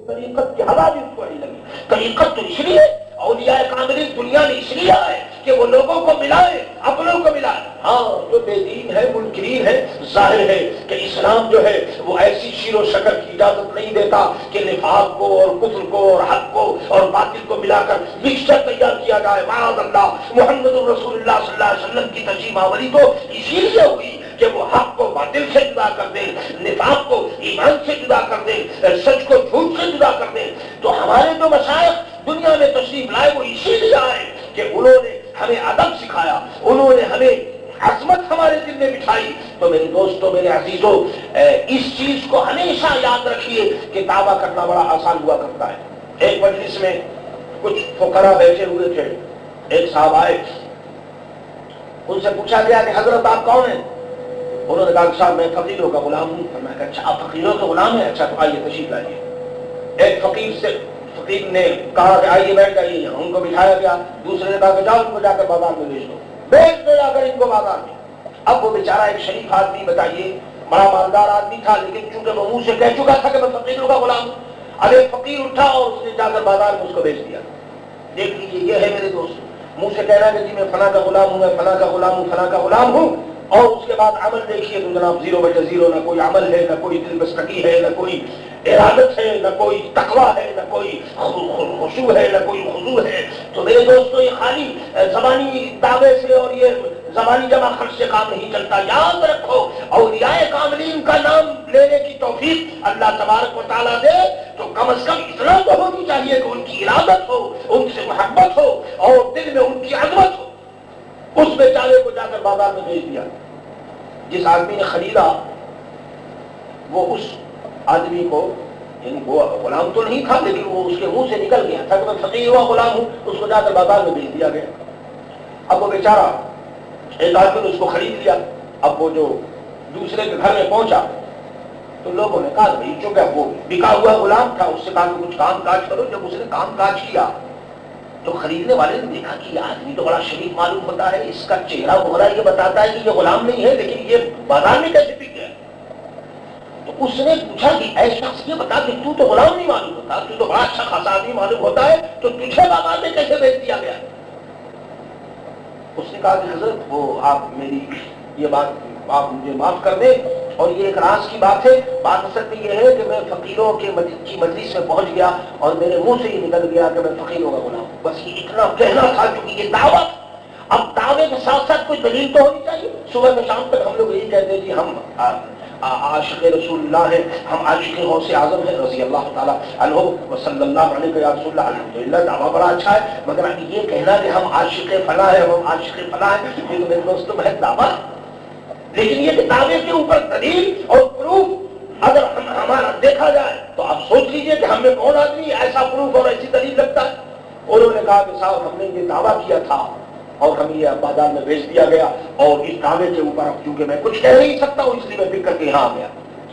طریقت کی ہوا بھی اس کو نہیں لگی. طریقت تو اس لیے اولیاء کاملین دنیا میں اس لیے آئے کہ وہ لوگوں کو ملائے، اپنوں کو ملائے. ہاں جو بے دین ہے، منکرین ہے، ظاہر ہے کہ اسلام جو ہے وہ ایسی شیر و شکر کی اجازت نہیں دیتا کہ نفاق کو اور کفر کو اور حق کو اور باطل کو ملا کر مکسچر تیار کیا جائے. معاذ اللہ. محمد رسول اللہ صلی اللہ علیہ وسلم کی تشریف آوری تو اسی لیے ہوئی کہ وہ حق کو باطل سے جدا کر دے، نفاق کو ایمان سے جدا کر دے، سچ کو جھوٹ سے جدا کر دے. تو ہمارے جو مشائخ دنیا میں تشریف لائے وہ اسی لیے آئے کہ انہوں نے ہمیں ادب سکھایا، انہوں نے ہمیں عظمت ہمارے دل میں بٹھائی. تو میرے دوستوں، میرے عزیزوں، اس چیز کو ہمیشہ یاد رکھیے کہ دعویٰ کرنا بڑا آسان ہوا کرتا ہے. ایک مجلس میں کچھ فقراء بیٹھے ہوئے تھے. ایک صاحب آئے، ان سے پوچھا گیا کہ حضرت آپ کون ہیں؟ انہوں نے کہا کہ صاحب میں فقیروں کا غلام ہوں. فرمایا کہ اچھا آپ فقیروں کے غلام ہیں، اچھا تو آئیے تشریف لائیے. ایک فقیر نے کہا کہ آئیے بیٹھ جائیے، ان کو بٹھایا گیا. دوسرے نے کہا کہ جاؤ ان کو جا کر بازار میں بیچ دو، بیچ دو جا کر ان کو بازار میں. اب وہ بیچارہ ایک شریف آدمی، بتائیے بڑا مالدار آدمی تھا، لیکن چونکہ وہ منہ سے کہہ چکا تھا کہ میں فقیروں کا غلام ہوں، اب ایک فقیر اٹھا اور اس نے جا کر بازار میں اس کو بیچ دیا. دیکھ لیجیے یہ ہے میرے دوست، منہ سے کہنا کہ جی میں فلاں کا غلام ہوں، میں فلاں کا غلام ہوں، فلاں کا غلام ہوں، اور اس کے بعد عمل دیکھیے تو جناب زیرو بٹے زیرو. نہ کوئی عمل ہے، نہ کوئی دل بستگی ہے، نہ کوئی ارادت ہے، نہ کوئی تقویٰ ہے، نہ کوئی خشوع ہے، نہ کوئی خضوع ہے. تو میرے دوستو یہ خالی زبانی دعوے سے اور یہ زبانی جمع خرچ سے کام نہیں چلتا. یاد رکھو اولیاء کاملین کا نام لینے کی توفیق اللہ تبارک و تعالیٰ دے تو کم از کم اتنا تو ہونی چاہیے کہ ان کی ارادت ہو، ان سے محبت ہو اور دل میں ان کی عظمت ہو. اس بیچارے کو جا کر بازار میں بھیج دیا. جس آدمی نے خریدا وہ اس آدمی کو، یعنی وہ غلام تو نہیں تھا لیکن وہ اس کے منہ سے نکل گیا تھا کہ میں فقیر ہوا غلام ہوں، اس کو جا کر بازار میں بھیج دیا گیا. اب وہ بیچارہ ایک آدمی نے اس کو خرید لیا. اب وہ جو دوسرے کے گھر میں پہنچا تو لوگوں نے کہا بھائی چونکہ وہ بکا ہوا غلام تھا، اس سے کہا کہ کچھ کام کاج کرو. جب اس نے کام کاج کیا تو خریدنے والے نے دیکھا کہ یہ آدمی تو بڑا شریف معلوم ہوتا ہے، اس کا چہرہ وغیرہ یہ بتاتا ہے کہ یہ غلام نہیں ہے، لیکن یہ بازار میں کیسے بک گیا؟ تو اس نے پوچھا کہ اے شخص یہ بتا کہ تو غلام نہیں معلوم ہوتا، تو بڑا اچھا خاصا آدمی معلوم ہوتا ہے، تو تجھے بازار میں کیسے بیچ دیا گیا؟ اس نے کہا کہ حضرت وہ آپ میری یہ بات آپ مجھے معاف کر دیں، اور یہ ایک راز کی بات ہے. بات اصل میں یہ ہے کہ میں فقیروں کی مجلس میں پہنچ گیا اور میرے منہ سے یہ نکل گیا کہ میں فقیروں کا غلام ہوں. بس یہ اتنا کہنا تھا کیونکہ یہ دعوت. اب دعوے کے ساتھ ساتھ کوئی دلیل تو ہونی چاہیے. صبح میں شام تک ہم لوگ یہی کہتے ہیں کہ ہم عاشق رسول اللہ ہیں، ہم عاشق غوث اعظم ہیں رضی اللہ تعالیٰ عنہ وصلی اللہ علیہ یا رسول اللہ. الحمدللہ دعویٰ بڑا اچھا ہے، مگر یہ کہنا کہ ہم عاشق فلاں ہیں، ہم عاشق فلاں ہیں، یہ تو میرے دوستوں محض دعویٰ. لیکن یہ دعوے کے اوپر دلیل اور پروف اگر ہمارا دیکھا جائے تو آپ سوچ لیجئے کہ ہم میں کون آدمی ایسا پروف اور ایسی دلیل لگتا ہے. انہوں نے کہا کہ صاحب ہم نے یہ دعویٰ کیا تھا اور ہمیں یہ بازار میں بھیج دیا گیا، اور اس دعوے کے اوپر اب چونکہ میں کچھ کہہ نہیں سکتا ہوں اس لیے میں بک کر کے یہاں آ گیا.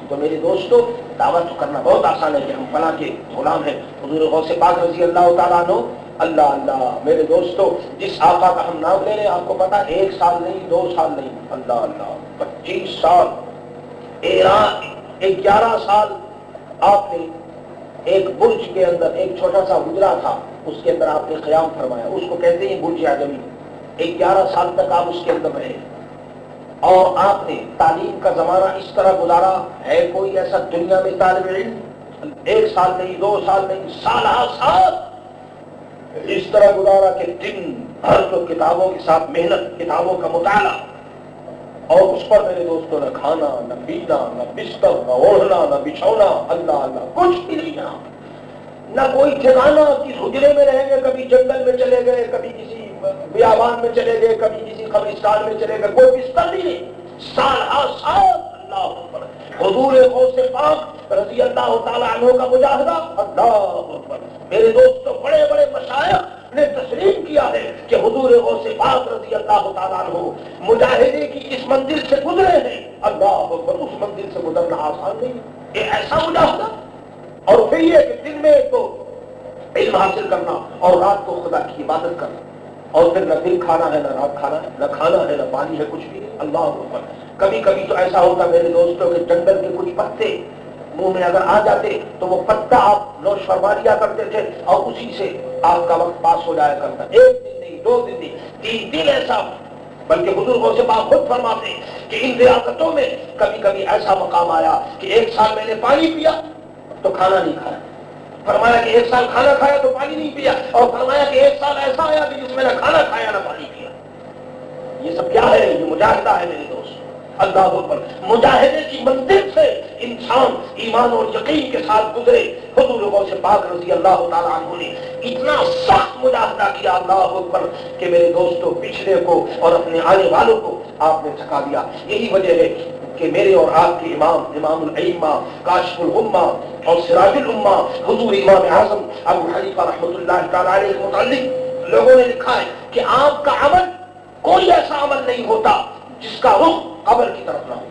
تو میرے دوستو دعویٰ تو کرنا بہت آسان ہے کہ ہم فلاں کے غلام ہیں. حضور غوث پاک رضی اللہ تعالیٰ عنہ. اللہ اللہ میرے دوستو جس آقا کا ہم نام لے رہے ہیں آپ کو پتا 1 سال نہیں 2 سال نہیں، اللہ اللہ 25 سال 11 سال آپ نے ایک برج کے اندر، ایک چھوٹا سا حجرہ تھا اس کے اندر آپ نے قیام فرمایا، اس کو کہتے ہیں برج اعظمی. 11 سال تک آپ اس کے اندر رہے اور آپ نے تعلیم کا زمانہ اس طرح گزارا. ہے کوئی ایسا دنیا میں طالب علم 1 سال نہیں 2 سال نہیں سال اس طرح گزارا کہ دن بھر تو کتابوں کے ساتھ محنت، کتابوں کا مطالعہ، اور اس پر میرے دوستوں نہ کھانا نہ پینا نہ بستر نہ اوڑھنا نہ بچھونا، اللہ اللہ کچھ بھی نہیں جناب. نہ کوئی ٹھکانا کہ حجرے میں رہیں گے، کبھی جنگل میں چلے گئے، کبھی کسی بیابان میں چلے گئے، کبھی کسی قبرستان میں چلے گئے، کوئی بستر نہیں. سال اللہ اکبر. حضور غوث پاک رضی اللہ تعالیٰ عنہ کا مجاہدہ، اللہ اکبر. میرے دوستوں بڑے بڑے مشائخ نے تسلیم کیا ہے کہ حضور غوث پاک رضی اللہ تعالیٰ عنہ مجاہدے کی اس منزل سے گزرے ہیں. اللہ اکبر. اس منزل سے گزرنا آسان نہیں، یہ ایسا مجاہدہ. اور پھر یہ کہ دن میں تو علم حاصل کرنا اور رات کو خدا کی عبادت کرنا، اور پھر نہ دن کھانا ہے نہ رات کھانا ہے، نہ کھانا ہے نہ پانی ہے، کچھ بھی نہیں. اللہ اکبر. کبھی کبھی تو ایسا ہوتا میرے دوستوں کہ جنگل کے کچھ پتے منہ میں اگر آ جاتے تو وہ پتا آپ نوش فرما لیا کرتے تھے اور اسی سے آپ کا وقت پاس ہو جایا کرتا. ایک دن نہیں، 2 دن نہیں، 3 دن ایسا. بلکہ بزرگوں سے پاک خود فرماتے ہیں کہ ان ریاستوں میں کبھی کبھی ایسا مقام آیا کہ 1 سال میں نے پانی پیا تو کھانا نہیں کھایا. فرمایا کہ 1 سال کھانا کھایا تو پانی نہیں پیا، اور فرمایا کہ 1 سال ایسا آیا کہ جس میں نہ کھانا کھایا نہ پانی پیا. یہ سب کیا ہے؟ یہ مجاہدہ ہے میرے دوست. اللہ اکبر. مجاہدے کی منزل سے انسان ایمان اور یقین کے ساتھ گزرے. حضور غوث پاک رضی اللہ تعالیٰ عنہ نے اتنا سخت مجاہدہ کیا، اللہ اکبر، کہ میرے دوستوں پچھلے کو اور اپنے آنے والوں کو آپ نے تھکا دیا. یہی وجہ ہے کہ میرے اور آپ کے امام، امام الائمہ، کاشف الغمہ اور سراج الامہ، حضور امام اعظم ابو حنیفہ رحمۃ اللہ تعالیٰ علیہ کے متعلق لوگوں نے لکھا ہے کہ آپ کا عمل کوئی ایسا عمل نہیں ہوتا جس کا رخ قبر کی طرف نہ ہو.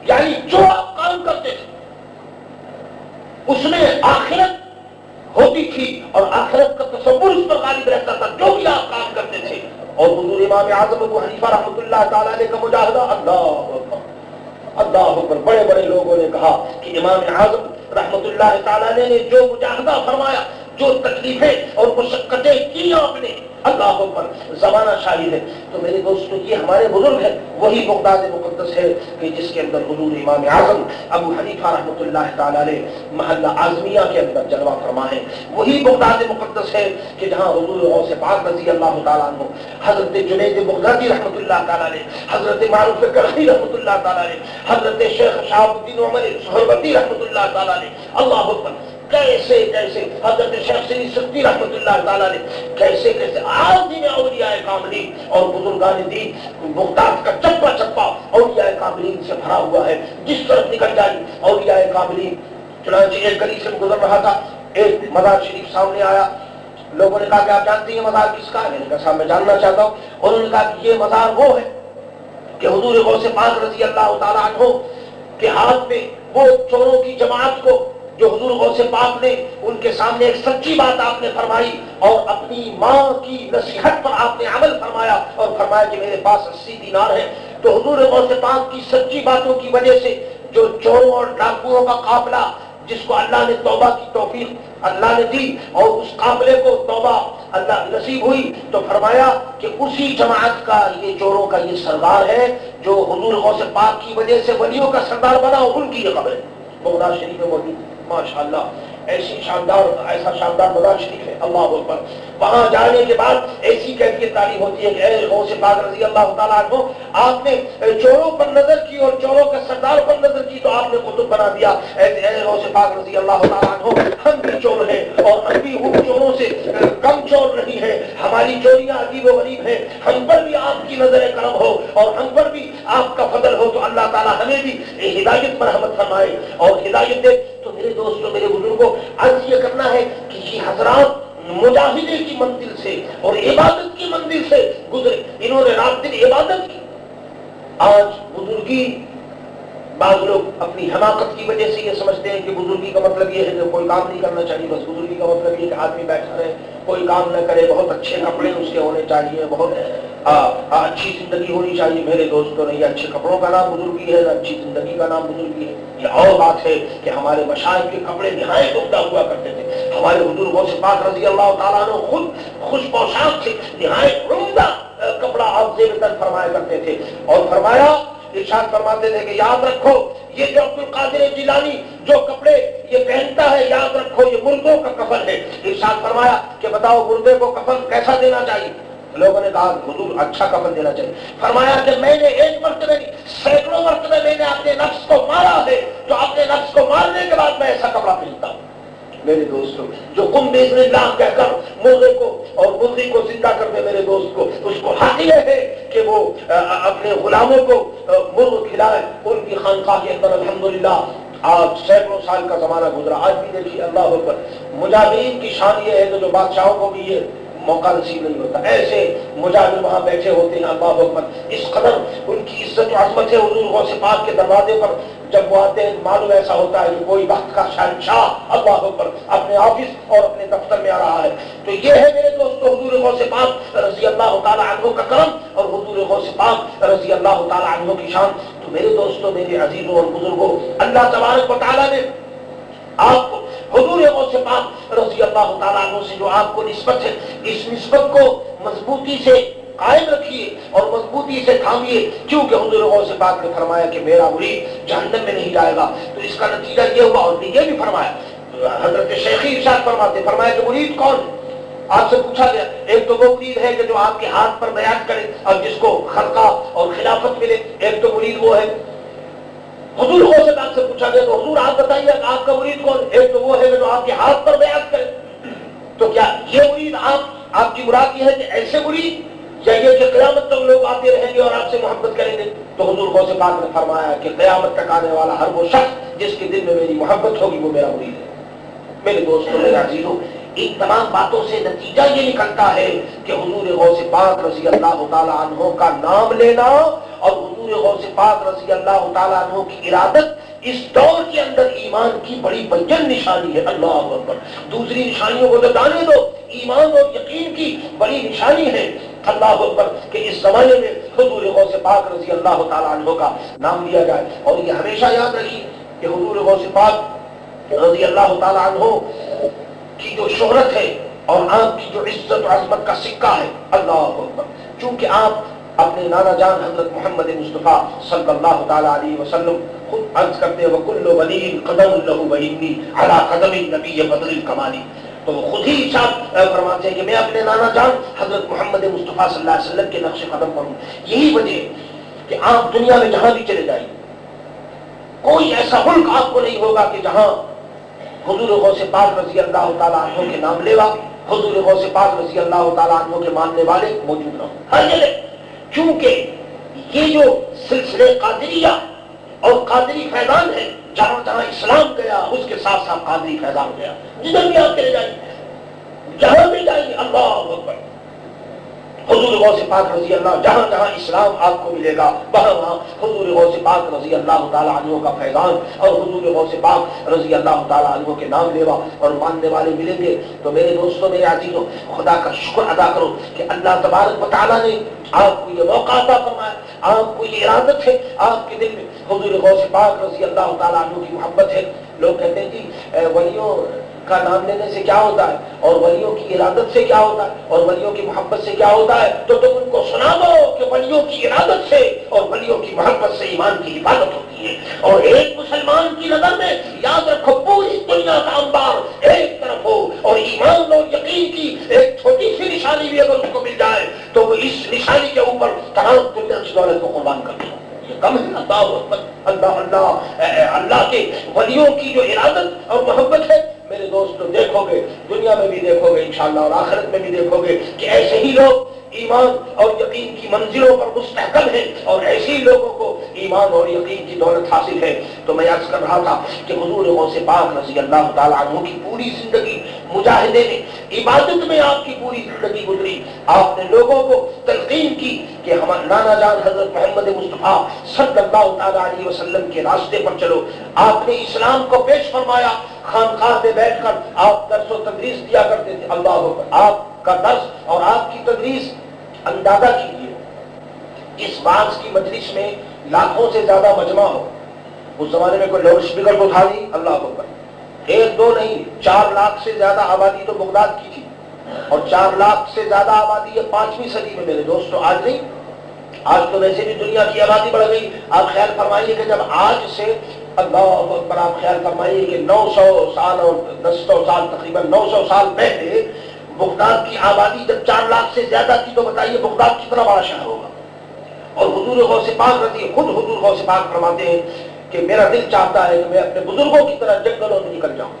یعنی جو آپ کام کرتے تھے اس میں آخرت ہوتی تھی اور آخرت کا تصور اس پر غالب رہتا تھا جو بھی آپ کام کرتے تھے. اور حضور امام اعظم ابو حنیفہ رحمۃ اللہ تعالیٰ علیہ کا مجاہدہ، اللہ اکبر اللہ اکبر. بڑے بڑے لوگوں نے کہا کہ امام اعظم رحمۃ اللہ تعالیٰ علیہ نے جو مجاہدہ فرمایا، جو تکلیفیں اور مشقتیں کی آپ نے، اللہ اکبر، زمانہ شاہد ہے. تو میرے دوستو یہ ہمارے بزرگ ہیں. وہی بغداد مقدس ہے کہ جس کے اندر حضور امام اعظم ابو حنیفہ رحمۃ اللہ تعالیٰ علیہ محلہ اعظمیہ کے اندر جلوہ فرما ہے. وہی بغداد مقدس ہے کہ جہاں حضور غوث پاک رضی اللہ تعالیٰ عنہ، حضرت جنید بغدادی رحمۃ اللہ تعالیٰ علیہ، حضرت معروف کرخی رحمۃ اللہ تعالیٰ علیہ، حضرت شیخ شہاب الدین عمر سہروردی رحمۃ اللہ تعالیٰ علیہ، اللہ اکبر، کیسے کیسے حضرت شیخ سری سختی رحمۃ اللہ تعالیٰ نے کیسے کیسے عظیم اولیاء کاملین اور بزرگان دین. بغداد کا چپا چپا اولیاء کاملین سے بھرا ہوا ہے. جس طرف نکل جائے اولیاء کاملین. چنانچہ ایک گلی سے گزر رہا تھا، ایک مزار شریف سامنے آیا. لوگوں نے کہا کہ آپ جانتے ہیں مزار کس کا ہے؟ میں نے کہا صاحب میں جاننا چاہتا ہوں. اور انہوں نے کہا کہ یہ مزار وہ ہے کہ حضور غوث پاک رضی اللہ تعالیٰ عنہ کے ہاتھ میں وہ چوروں کی جماعت کو، جو حضور غوث پاک نے ان کے سامنے ایک سچی بات آپ نے فرمائی اور اپنی ماں کی نصیحت پر آپ نے عمل فرمایا اور فرمایا کہ میرے پاس 80 دینار ہیں. تو حضور غوث پاک کی سچی باتوں کی وجہ سے جو چوروں اور ڈاکوؤں کا قافلہ، جس کو اللہ نے توبہ کی توفیق اللہ نے دی اور اس قافلے کو توبہ اللہ نصیب ہوئی، تو فرمایا کہ اسی جماعت کا یہ چوروں کا یہ سردار ہے جو حضور غوث پاک کی وجہ سے ولیوں کا سردار بنا، اور ان کی یہ قبر ہے بغداد شریف میں موجود. ماشاءاللہ ایسی شاندار، ایسا شاندار مزار شریف ہے. اللہ اکبر. وہاں جانے کے بعد ایسی کیفیت تعریف ہوتی ہے کہ اے غوث پاک رضی اللہ تعالیٰ عنہ، آپ نے چوروں پر نظر کی اور چوروں کے سردار پر نظر کی تو آپ نے قطب بنا دیا. اے غوث پاک رضی اللہ تعالیٰ عنہ، ہم بھی چور ہیں اور ہم بھی ان چوروں سے کم چور نہیں ہیں. ہماری چوریاں عجیب و غریب ہیں. ہم پر بھی آپ کی نظر کرم ہو اور ہم پر بھی آپ کا فضل ہو تو اللہ تعالیٰ ہمیں بھی ہدایت پر رحمت فرمائے اور ہدایت دے. تو میرے دوستوں، میرے بزرگوں، عرض یہ کرنا ہے کہ یہ حضرات مجاہدے کی منزل سے اور عبادت کی منزل سے گزرے. انہوں نے رات دن عبادت کی. آج بزرگی، بعض لوگ اپنی حماقت کی وجہ سے یہ سمجھتے ہیں کہ بزرگی کا مطلب یہ ہے کہ کوئی کام نہیں کرنا چاہیے. بس بزرگی کا مطلب یہ کہ آدمی بیٹھا رہے، کوئی کام نہ کرے، بہت اچھے کپڑے اس کے ہونے چاہیے، بہت اچھی زندگی ہونی چاہیے. میرے دوستوں، نہیں اچھے کپڑوں کا نام بزرگی ہے، نہ اچھی زندگی کا نام بزرگی ہے. یہ اور بات ہے کہ ہمارے مشائخ کے کپڑے نہایت عمدہ ہوا کرتے تھے. ہمارے حضور غوث پاک رضی اللہ تعالیٰ عنہ خود خوش پوشاک سے نہایت عمدہ کپڑا آپ زیب تن فرمایا کرتے تھے. اور فرمایا، ارشاد فرماتے تھے کہ یاد رکھو یہ جو عبد القادر جیلانی جو کپڑے یہ پہنتا ہے، یاد رکھو یہ مردوں کا کفن ہے. ارشاد فرمایا کہ بتاؤ مردے کو کفن کیسا دینا چاہیے؟ لوگوں نے کہا حضور اچھا کفن دینا چاہیے. فرمایا کہ میں نے ایک مرتبہ نہیں، سینکڑوں مرتبہ میں نے اپنے نفس کو مارا ہے، تو اپنے نفس کو مارنے کے بعد میں ایسا کپڑا پہنتا ہوں. میرے دوستوں، جو قم باذن اللہ کہہ کر مرغے کو اور مرغی کو زندہ کر دے، میرے دوست کو اس کو حق یہ ہے کہ وہ اپنے غلاموں کو مرغ کھلائے. ان کی خانقاہ کے اندر الحمدللہ آج سینکڑوں سال کا زمانہ گزرا. آج بھی دیکھیے اللہ اکبر، مجاہدین کی شان یہ ہے کہ جو بادشاہوں کو بھی یہ موقع نصیب نہیں ہوتا. ایسے مجاہد وہاں بیٹھے ہوتے ہیں. اللہ اکبر، اس قدر ان کی عزت و عظمت ہے. حضور غوث پاک کے دروازے پر جب وہ آتے ہیں معلوم ایسا ہوتا ہے کہ کوئی وقت کا شہنشاہ اللہ اکبر اپنے آفس اور اپنے دفتر میں آ رہا ہے. تو یہ ہے میرے دوستو حضور غوث پاک رضی اللہ تعالیٰ عنہ کا کرم اور حضور غوث پاک رضی اللہ تعالیٰ عنہ کی شان. تو میرے دوستو، میرے عزیزوں اور بزرگوں، اللہ تبارک و تعالیٰ نے آپ کو حضور غوث پاک رضی اللہ تعالیٰ عنہ سے جو آپ کو نسبت ہے، اس نسبت کو مضبوطی سے قائم رکھیے اور مضبوطی سے تھامیے، کیونکہ حضور غوث پاک نے فرمایا کہ میرا مرید جہنم میں نہیں جائے گا۔ تو اس کا نتیجہ یہ ہوا، اور یہ بھی فرمایا، حضرت شیخی ارشاد فرمایا کہ مرید کون ہے؟ آپ سے پوچھا گیا، ایک تو وہ مرید ہے کہ جو آپ کے ہاتھ پر بیعت کرے اور جس کو خلقہ اور خلافت ملے، ایک تو مرید وہ ہے۔ حضور غوث پاک سے پوچھا گیا تو حضور آپ بتائیے آپ کا مرید کون؟ ایک تو وہ ہے کہ جو آپ کے ہاتھ پر بیعت کرے۔ تو کیا یہ مرید آپ کی مراد یہ ہے کہ ایسے مرید، یا یہ کہ قیامت تک لوگ آتے رہیں گے اور آپ سے محبت کریں گے؟ تو حضور غوث پاک نے فرمایا کہ قیامت تک آنے والا ہر وہ شخص جس کے دل میں میری محبت ہوگی وہ میرا مرید ہے۔ میرے دوستوں، میرے عزیزوں، ان تمام باتوں سے نتیجہ یہ نکلتا ہے کہ حضور غوث پاک رضی اللہ تعالیٰ عنہ کا نام لینا اور حضور غوث پاک رضی اللہ تعالیٰ عنہ کی ارادت اس دور کے اندر ایمان کی بڑی بنجن نشانی ہے۔ اللہ اکبر۔ دوسری نشانیوں کو تو جانے دو، ایمان اور یقین کی بڑی نشانی ہے، اللہ اکبر، کہ اس زمانے میں حضور غوث پاک رضی اللہ تعالیٰ عنہ کا نام لیا جائے۔ اور یہ ہمیشہ یاد رکھیے کہ حضور غوث پاک رضی اللہ تعالیٰ عنہ کی جو شہرت ہے اور آپ کی جو عزت و عظمت کا سکہ ہے، اللہ اکبر، چونکہ آپ اپنے نانا جان حضرت محمد مصطفیٰ صلی اللہ تعالیٰ علیہ وسلم خود عرض کرتے ہیں وَكُلُّ وَلِيٍّ قَدَمٌ لَهُ وَإِنِّي عَلَىٰ قَدَمِ النَّبِيِّ بَدْرِ الْكَمَالِ۔ تو وہ خود ہی ارشاد فرماتے ہیں کہ میں اپنے نانا جان حضرت محمد مصطفیٰ صلی اللہ علیہ وسلم کے نقش قدم پر ہوں۔ یہی وجہ ہے کہ آپ دنیا میں جہاں بھی چلے جائیں، کوئی ایسا ملک آپ کو نہیں ہوگا کہ جہاں حضور غوث پاک رضی اللہ تعالیٰ عنہ کے نام لیوا، حضور غوث پاک رضی اللہ تعالیٰ عنہ کے ماننے والے موجود نہ ہوں، ہر جگہ۔ کیونکہ یہ جو سلسلے قادریہ اور قادری فیضان ہے، جہاں جہاں اسلام گیا اس کے ساتھ ساتھ قادری فیضان گیا۔ جدھر بھی آپ چلے جائیں، جہاں بھی جائیں، اللہ اکبر، حضور غوث پاک رضی اللہ، جہاں جہاں اسلام آپ کو ملے گا وہاں وہاں حضور غوث پاک رضی اللہ تعالیٰ عنہ کا فیضان اور حضور غوث پاک رضی اللہ تعالیٰ عنہ کے نام لیوا اور ماننے والے ملیں گے۔ تو میرے دوستوں، میرے عزیزوں، خدا کا شکر ادا کرو کہ اللہ تبارک و تعالیٰ نے آپ کو یہ موقع عطا فرمایا، آپ کو یہ ارادت ہے، آپ کے دل میں حضور غوث پاک رضی اللہ تعالیٰ عنہ کی محبت ہے۔ لوگ کہتے ہیں جی ولیوں کا نام لینے سے کیا ہوتا ہے اور ولیوں کی ارادت سے کیا ہوتا ہے اور ولیوں کی محبت سے کیا ہوتا ہے، تو تم ان کو سنا دو کہ ولیوں کی ارادت سے اور ولیوں کی محبت سے ایمان کی حفاظت ہوتی ہے۔ اور ایک مسلمان کی نظر میں یاد رکھو پوری دنیا کا انبار ایک طرف ہو اور ایمان اور یقین کی ایک چھوٹی سی نشانی بھی اگر اس کو مل جائے تو وہ اس نشانی کے اوپر تمام دنیا کی دولت کو قربان کر دے۔ یہ کم ہے؟ اللہ اللہ اللہ کے ولیوں کی جو ارادت اور محبت ہے، میرے دوستو، دیکھو گے دنیا میں بھی دیکھو گے انشاءاللہ اور آخرت میں بھی دیکھو گے کہ ایسے ہی لوگ ایمان اور یقین کی منزلوں پر مستحکم ہیں اور ایسے ہی لوگوں کو ایمان اور یقین کی دولت حاصل ہے۔ تو میں عرض کر رہا تھا کہ حضور غوث پاک رضی اللہ تعالیٰ عنہ کی پوری زندگی مجاہدے نے عبادت میں آپ کی پوری زندگی گزری۔ آپ نے لوگوں کو تلقین کی کہ ہمارے نانا جان حضرت محمد مصطفیٰ صلی اللہ تعالیٰ علیہ وسلم کے راستے پر چلو۔ آپ نے اسلام کو پیش فرمایا، خانقاہ میں بیٹھ کر آپ درس و تدریس دیا کرتے تھے۔ اللہ اکبر، آپ کا درس اور آپ کی تدریس، اندازہ کیجیے اس باز کی مجلس میں لاکھوں سے زیادہ مجمع ہو۔ اس زمانے میں کوئی لاؤڈ اسپیکر کو اٹھا دی، اللہ اکبر، ایک دو نہیں، 4 لاکھ سے زیادہ آبادی تو بغداد کی تھی، اور 4 لاکھ سے زیادہ آبادی ہے 5ویں صدی میں میرے دوستو، آج نہیں۔ آج تو ویسے بھی دنیا کی آبادی بڑھ گئی۔ آپ خیال فرمائیے کہ جب آج سے اللہ اکبر، آپ خیال فرمائیے کہ 900 سال اور 900 سال، تقریباً 900 سال پہلے بغداد کی آبادی جب 4 لاکھ سے زیادہ تھی تو بتائیے بغداد کتنا بڑا شہر ہوگا۔ اور حضور غوث پاک رضی، خود حضور غوث پاک فرماتے ہیں کہ میرا دل چاہتا ہے کہ میں اپنے بزرگوں کی طرح جنگلوں میں نکل جاؤں،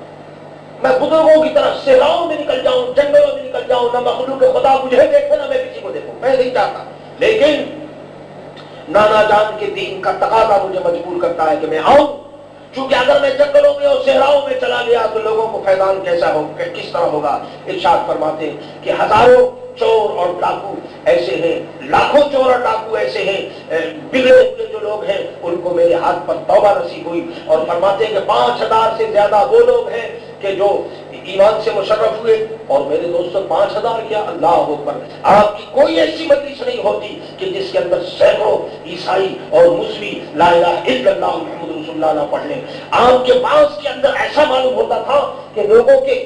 میں بزرگوں کی طرح صحراؤں میں نکل جاؤں، جنگلوں میں نکل جاؤں، نہ مخلوق خدا مجھے دیکھے نہ میں کسی کو دیکھوں، میں نہیں چاہتا، لیکن نانا جان کے دین کا تقاضا مجھے مجبور کرتا ہے کہ میں آؤں، کیونکہ اگر میں جنگلوں میں اور صحراؤں میں چلا گیا تو لوگوں کو فیضان کیسا ہو، کس طرح ہوگا۔ ارشاد فرماتے ہیں کہ ہزاروں چور اور ڈاکو ایسے ہیں، لاکھوں چور اور ڈاکو ایسے ہیں، بگڑے ہوئے جو لوگ ہیں ان کو میرے ہاتھ پر توبہ نصیب ہوئی، اور فرماتے ہیں کہ 5000 سے زیادہ وہ لوگ ہیں کہ جو ایمان سے مشرف ہوئے، اور میرے دوستوں 5000 کیا، اللہ اکبر، آپ کی کوئی ایسی مجلس نہیں ہوتی کہ جس کے اندر سینکڑوں عیسائی اور مسلم لا الہ الا اللہ محمد رسول اللہ نہ پڑھ لیں۔ آپ کے پاس کے اندر ایسا معلوم ہوتا تھا کہ لوگوں کے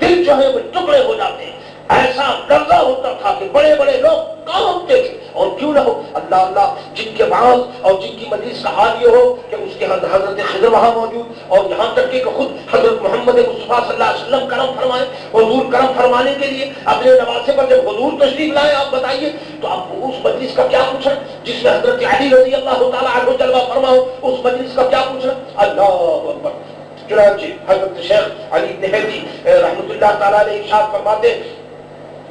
دل جو ہے وہ ٹکڑے ہو جاتے ہیں، ایسا لرزہ ہوتا تھا کہ بڑے بڑے لوگ کانپتے تھے۔ اور کیوں نہ ہو، اللہ اللہ، جن کے بعض اور جن کی مجلس کا حال یہ ہو کہ اس کے حضرت خضر وہاں موجود، اور یہاں تک کہ خود حضرت محمد مصطفیٰ صلی اللہ علیہ وسلم کرم فرمائے، حضور کرم فرمانے کے لیے اپنے نواسے پر جب حضور تشریف لائے، آپ بتائیے تو آپ اس مجلس کا کیا پوچھنا جس میں حضرت علی رضی اللہ تعالیٰ عنہ جلوہ فرما ہو، اس مجلس کا کیا پوچھنا، اللہ اکبر۔ چنانچہ حضرت شیخ علی بن ہیدی رحمۃ اللہ تعالیٰ علیہ ارشاد فرماتے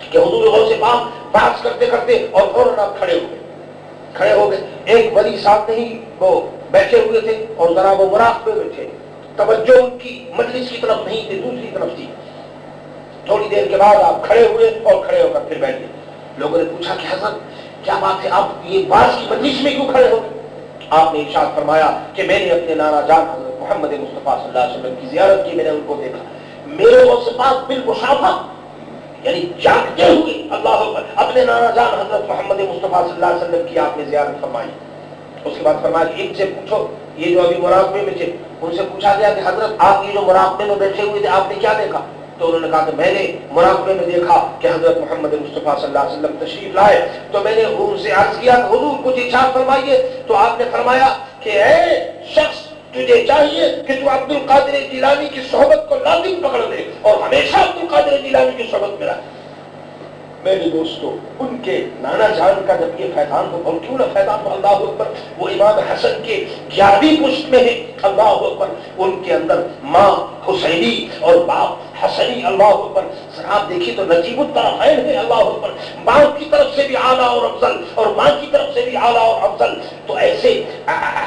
کہ حضور غوث پاک بات کرتے کرتے اور فوراً آپ کھڑے ہو گئے۔ ایک ولی صاحب نہیں، وہ بیٹھے ہوئے تھے اور ذرا وہ مراقبے میں تھے، توجہ ان کی مجلس کی طرف نہیں تھی، دوسری طرف تھی۔ تھوڑی دیر کے بعد آپ کھڑے ہوئے اور کھڑے ہو کر پھر بیٹھ گئے۔ لوگوں نے پوچھا کہ حضرت کیا بات ہے، آپ یہ باز کی مجلس میں کیوں کھڑے ہو گئے؟ آپ نے ارشاد فرمایا کہ میں نے اپنے نانا جان حضرت محمد مصطفیٰ صلی اللہ علیہ وسلم کی زیارت کی، میں نے ان کو دیکھا، میرے غوث پاک بالمشافہ یعنی جاگتے ہوئے اللہ اکبر اپنے نانا جان حضرت محمد مصطفیٰ صلی اللہ علیہ وسلم کی آپ نے زیارت فرمائی۔ اس کے بعد فرمایا کہ ان سے پوچھو، یہ جو ابھی مراقبے میں تھے، ان سے پوچھا گیا کہ حضرت آپ یہ جو مراقبے میں بیٹھے ہوئے تھے آپ نے کیا دیکھا؟ تو انہوں نے کہا کہ میں نے مراقبے میں دیکھا کہ حضرت محمد مصطفیٰ صلی اللہ علیہ وسلم تشریف لائے، تو میں نے ان سے عرض کیا کہ حضور کچھ ارشاد فرمائیے، تو آپ نے فرمایا کہ اے شخص، تجھے چاہیے کہ تو عبد القادر جیلانی کی صحبت کو لازم پکڑ لے اور ہمیشہ عبد القادر جیلانی کی صحبت میں رہے۔ میرے دوستو، ان کے نانا جان کا جب یہ فیضان ہو، اور کیوں نہ فیضان ہو، اللہ اکبر، وہ امام حسن کے 11ویں پشت میں ہے، اللہ اکبر، ان کے اندر ماں حسینی اور باپ حسنی، اللہ اکبر، آپ دیکھیے تو نجیب الطرفین ہے، اللہ اکبر، باپ کی طرف سے بھی اعلیٰ اور افضل اور ماں کی طرف سے بھی اعلیٰ اور افضل، تو ایسے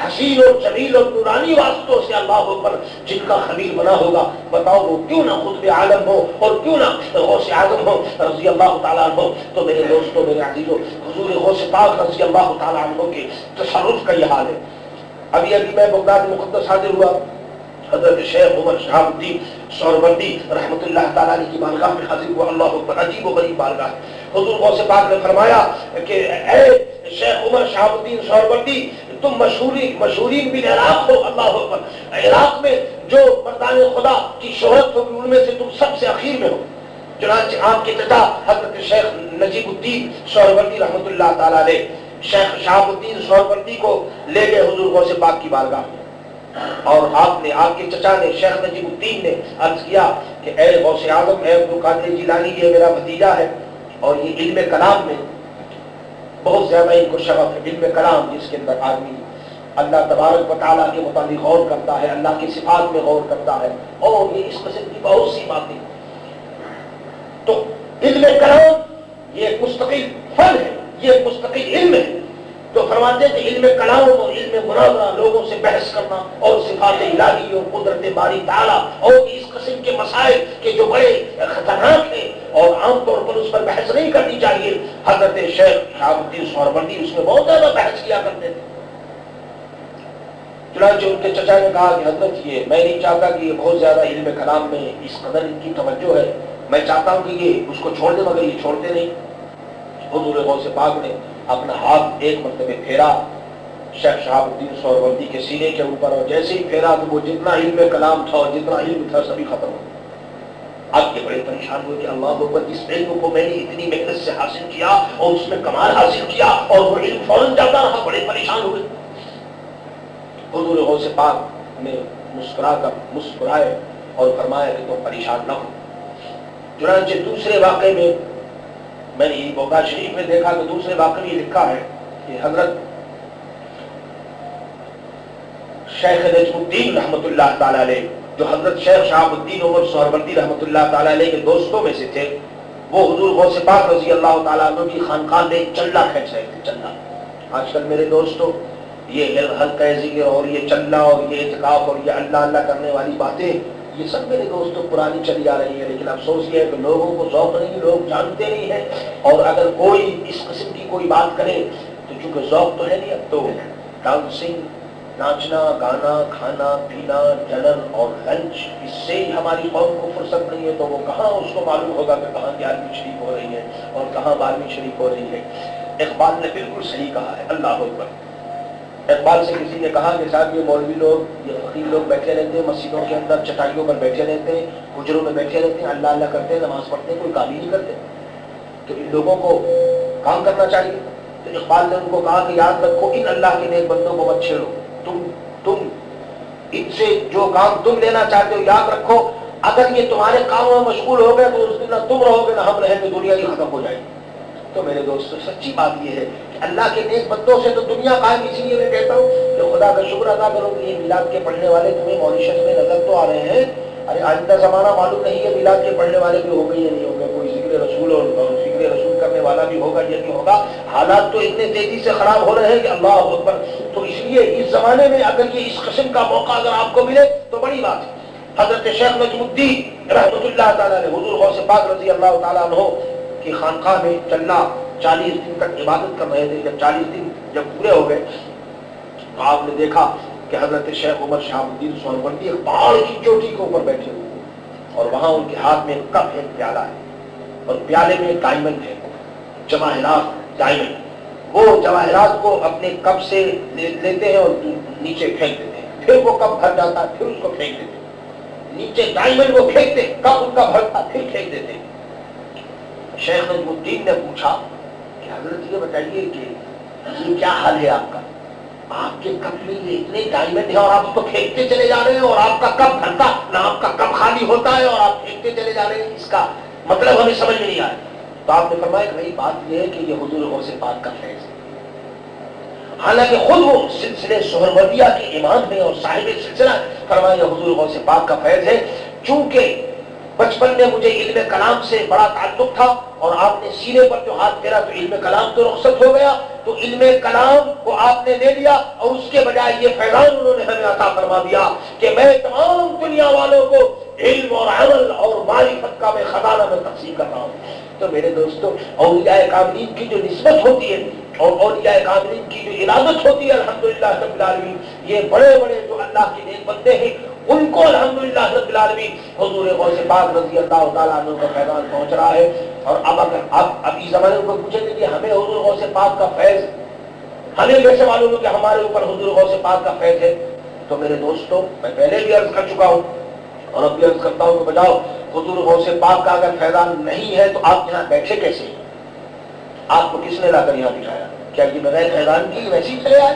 حسین اور جمیل اور نورانی واسطوں سے اللہ اکبر جن کا خلیل بنا ہوگا، بتاؤ وہ کیوں نہ خطب عالم ہو اور کیوں نہ غوث اعظم ہو رضی اللہ تعالیٰ عنہ۔ تو میرے دوستوں، میرے عزیزوں، حضور غوث پاک رضی اللہ تعالیٰ عنہ کے تصرف کا یہ حال ہے۔ ابھی میں بغداد مقدس حاضر ہوا، حضرت شیخ عمر شہاب الدین سہروردی رحمۃ اللہ تعالیٰ علیہ کی بارگاہ میں حاضر ہوا، اللہ اکبر، عجیب و غریب بارگاہ۔ حضور غوث پاک نے فرمایا کہ اے شیخ عمر شہاب الدین سہروردی، تم مشہورین بالعراق ہو، اللہ اکبر، عراق میں جو مردان خدا کی شہرت ہوگی ان میں سے تم سب سے اخیر میں ہو۔ چنانچہ آپ کے چچا حضرت شیخ نجیب الدین سہروردی رحمۃ اللہ تعالیٰ علیہ شیخ شہاب الدین سہروردی کو لے گئے حضور غوث پاک کی بارگاہ میں، اور آپ کے چچا نے شیخ نجیب الدین نے عرض کیا کہ اے غوث اعظم، اے عبد القادر جیلانی، یہ میرا بھتیجا ہے اور یہ علم کلام میں بہت زیادہ ان کو شغف ہے، علم کلام جس کے اندر آدمی اللہ تبارک و تعالیٰ کے متعلق غور کرتا ہے، اللہ کی صفات میں غور کرتا ہے، اور یہ اس قسم کی بہت سی باتیں۔ تو علم کلام یہ ایک مستقل فن ہے، یہ ایک مستقل علم ہے۔ تو فرماتے ہیں کہ علم کلام اور علم مناظرہ، لوگوں سے بحث کرنا اور صفات الہی اور قدرت باری تعالیٰ اور اس قسم کے مسائل کے جو بڑے خطرناک ہیں اور عام طور پر اس پر بحث نہیں کرنی چاہیے، حضرت شیخ شہاب الدین سہروردی اس میں بہت زیادہ بحث کیا کرتے تھے۔ چنانچہ ان کے چچا نے کہا کہ حضرت یہ میں نہیں چاہتا کہ یہ بہت زیادہ علم کلام میں اس قدر ان کی توجہ ہے، میں چاہتا ہوں کہ یہ اس کو چھوڑ دیں، مگر یہ چھوڑتے نہیں۔ حضور غوث پاک نے اپنا ہاتھ ایک مرتبہ پھیرا شیخ شہاب الدین سہروردی کے سینے کے اوپر، اور جیسے ہی پھیرا تو وہ جتنا علم کلام تھا اور جتنا علم تھا سبھی ختم ہو گیا۔ آپ کے بڑے پریشان ہوئے کہ اللہ اکبر، اس علم کو میں نے اتنی محنت سے حاصل کیا اور اس میں کمال حاصل کیا اور وہ علم فوراً جاتا رہا، بڑے پریشان ہوئے۔ حضور غوث پاک نے مسکرائے اور فرمایا کہ تم پریشان نہ ہو۔ چنانچہ دوسرے واقعے میں نے بغداد شریف میں دیکھا کہ دوسرے واقعے میں یہ لکھا ہے کہ حضرت شیخ نجم الدین رحمۃ اللہ تعالیٰ علیہ، جو حضرت شیخ شہاب الدین عمر سہروردی رحمۃ اللہ تعالیٰ علیہ کے دوستوں میں سے تھے، وہ حضور غوث پاک رضی اللہ تعالیٰ عنہ کی خانقاہ میں چلہ کھینچ رہے تھے۔ چلہ آج کل میرے دوستوں یہ حلقہ ذکر اور یہ چلہ اور یہ اعتکاف اور یہ اللہ اللہ کرنے والی باتیں، یہ سب میرے دوستوں پرانی چلی آ رہی ہے، لیکن افسوس یہ ہے کہ لوگوں کو ذوق نہیں، لوگ جانتے نہیں ہیں، اور اگر کوئی اس قسم کی کوئی بات کرے تو چونکہ ذوق تو ہے نہیں، اب تو ڈانسنگ ناچنا گانا کھانا پینا ڈنر اور لنچ، اس سے ہی ہماری قوم کو فرصت نہیں ہے، تو وہ کہاں اس کو معلوم ہوگا کہ کہاں 11ویں شریف ہو رہی ہے اور کہاں 12ویں شریف ہو رہی ہے۔ اقبال نے بالکل صحیح کہا ہے، اللہ اکبر۔ اقبال سے کسی نے کہا کہ صاحب یہ مولوی لوگ، یہ فقیر لوگ بیٹھے رہتے ہیں مسجدوں کے اندر، چٹائیوں پر بیٹھے رہتے ہیں، حجروں میں بیٹھے رہتے ہیں، اللہ اللہ کرتے ہیں، نماز پڑھتے ہیں، کوئی کام ہی نہیں کرتے، تو ان لوگوں کو کام کرنا چاہیے۔ تو اقبال نے ان کو کہا کہ یاد رکھو ان اللہ کے نیک بندوں کو مت چھیڑو، تم ان سے جو کام تم لینا چاہتے ہو یاد رکھو، اگر یہ تمہارے کاموں میں مشغول ہو گئے تو اس دن نہ تم رہو گے نہ ہم رہیں گے، دنیا ہی ختم ہو جائے گی۔ تو میرے دوستو سچی بات یہ ہے کہ اللہ کے نیک بندوں سے تو دنیا قائم، اسی لیے میں کہتا ہوں کہ خدا کا شکر ادا کرو کہ یہ میلاد کے پڑھنے والے تمہیں ماریشس میں نظر تو آ رہے ہیں۔ ارے آئندہ زمانہ معلوم نہیں ہے میلاد کے پڑھنے والے بھی ہو گئے یا نہیں ہو گئے، کوئی ذکر رسول اور ذکر رسول کرنے والا بھی ہوگا یا نہیں ہوگا۔ حالات تو اتنے تیزی سے خراب ہو رہے ہیں کہ اللہ اکبر۔ تو اس لیے اس زمانے میں اگر یہ اس قسم کا موقع اگر آپ کو ملے تو بڑی بات ہے۔ حضرت شیخ نجم الدین رحمۃ اللہ تعالیٰ نے حضور غوث پاک رضی اللہ تعالیٰ عنہ کی خانقاہ میں چلنا 40 دن تک عبادت کر رہے تھے۔ جب 40 دن جب پورے ہو گئے تو آپ نے دیکھا کہ حضرت شیخ عمر شہاب الدین سہروردی ایک پہاڑ کی چوٹی کے اوپر بیٹھے ہوئے، اور وہاں ان کے ہاتھ میں ایک کپ ہے، ایک پیالہ ہے، اور پیالے میں ایک ڈائمنڈ ہے، جواہرات ڈائمنڈ۔ وہ جواہرات کو اپنے کپ سے لیتے ہیں اور نیچے پھینک دیتے ہیں، پھر وہ کپ بھر جاتا ہے، پھر اس کو پھینک دیتے ہیں، نیچے ڈائمنڈ وہ پھینکتے، کپ ان کا بھرتا، پھر پھینک دیتے ہیں۔ شیخ نجم الدین نے پوچھا کہ حضرت یہ بتائیے کہ یہ کیا حال ہے آپ کا، آپ کے کپ میں یہ اتنے ڈائمنڈ ہیں اور آپ اس کو پھینکتے چلے جا رہے ہیں، اور آپ کا کپ بھرتا نہ، آپ کا کپ خالی ہوتا ہے اور آپ پھینکتے چلے جا رہے ہیں، اس کا مطلب ہمیں سمجھ میں نہیں آیا۔ تو آپ نے فرمایا کہ بھائی بات یہ ہے کہ یہ حضور غوث پاک کا فیض ہے۔ حالانکہ خود وہ سلسلے سہروردیہ کے امام ہیں اور صاحب سلسلہ، فرمایا حضور غوث پاک کا فیض ہے۔ چونکہ بچپن میں مجھے علم کلام سے بڑا تعلق تھا اور آپ نے سینے پر جو ہاتھ پھیرا تو علم کلام تو رخصت ہو گیا، تو علم کلام کو آپ نے لے لیا اور اس کے بجائے یہ فیضان انہوں نے ہمیں عطا فرما دیا کہ میں تمام دنیا والوں کو علم اور عمل اور معرفت کا میں خزانہ میں تقسیم کر رہا ہوں۔ تو میرے دوستو اولیاء کاملین کی جو نسبت ہوتی ہے اور اولیاء کاملین کی جو ارادت ہوتی ہے الحمدللہ رب العالمین، یہ بڑے بڑے جو اللہ کے نیک بندے ہیں ان کو الحمدللہ رب العالمین حضور غوث پاک رضی اللہ تعالیٰ عنہ کا پیغام پہنچ رہا ہے۔ اور اب اگر آپ اس زمانے کو پوچھیں گے کہ ہمیں حضور غوث پاک کا فیض، ہمیں کیسے معلوم ہو کہ ہمارے اوپر حضور غوث پاک کا فیض ہے؟ تو میرے دوستو میں پہلے بھی عرض کر چکا ہوں اور اب بھی عرض کرتا ہوں کہ بجاؤ حضور غوث پاک کا اگر فیضان نہیں ہے تو آپ یہاں بیٹھے کیسے؟ آپ کو کس نے لا کر یہاں بٹھایا؟ کیا یہ بغیر فیضان کی ویسے ہی چلے آئے؟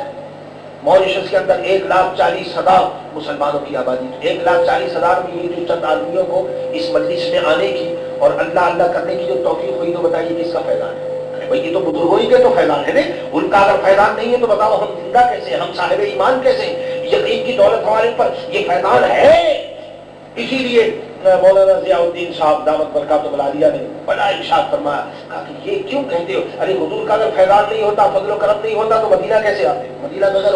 ماریشس کے اندر 1,40,000 مسلمانوں کی آبادی، 1,40,000 میں یہ جو چند آدمیوں کو اس مجلس میں آنے کی اور اللہ اللہ کرنے کی جو توفیق ہوئی، تو بتائیے کس کا فیضان ہے؟ بھائی یہ تو بزرگوں ہی کے تو فیضان ہے نا، ان کا اگر فیضان نہیں ہے تو بتاؤ ہم زندہ کیسے، ہم صاحب ایمان کیسے؟ یقین کی دولت ہمارے پر یہ فیضان ہے۔ اسی لیے مولانا ضیاء الدین صاحب دامت برکاتہ العالیہ نے بڑا ارشاد فرمایا، کہا کہ یہ کیوں کہتے ہو؟ ارے حضور کا اگر فیضان نہیں ہوتا، فضل و کرم نہیں ہوتا تو مدینہ کیسے آتے؟ مدینہ بغیر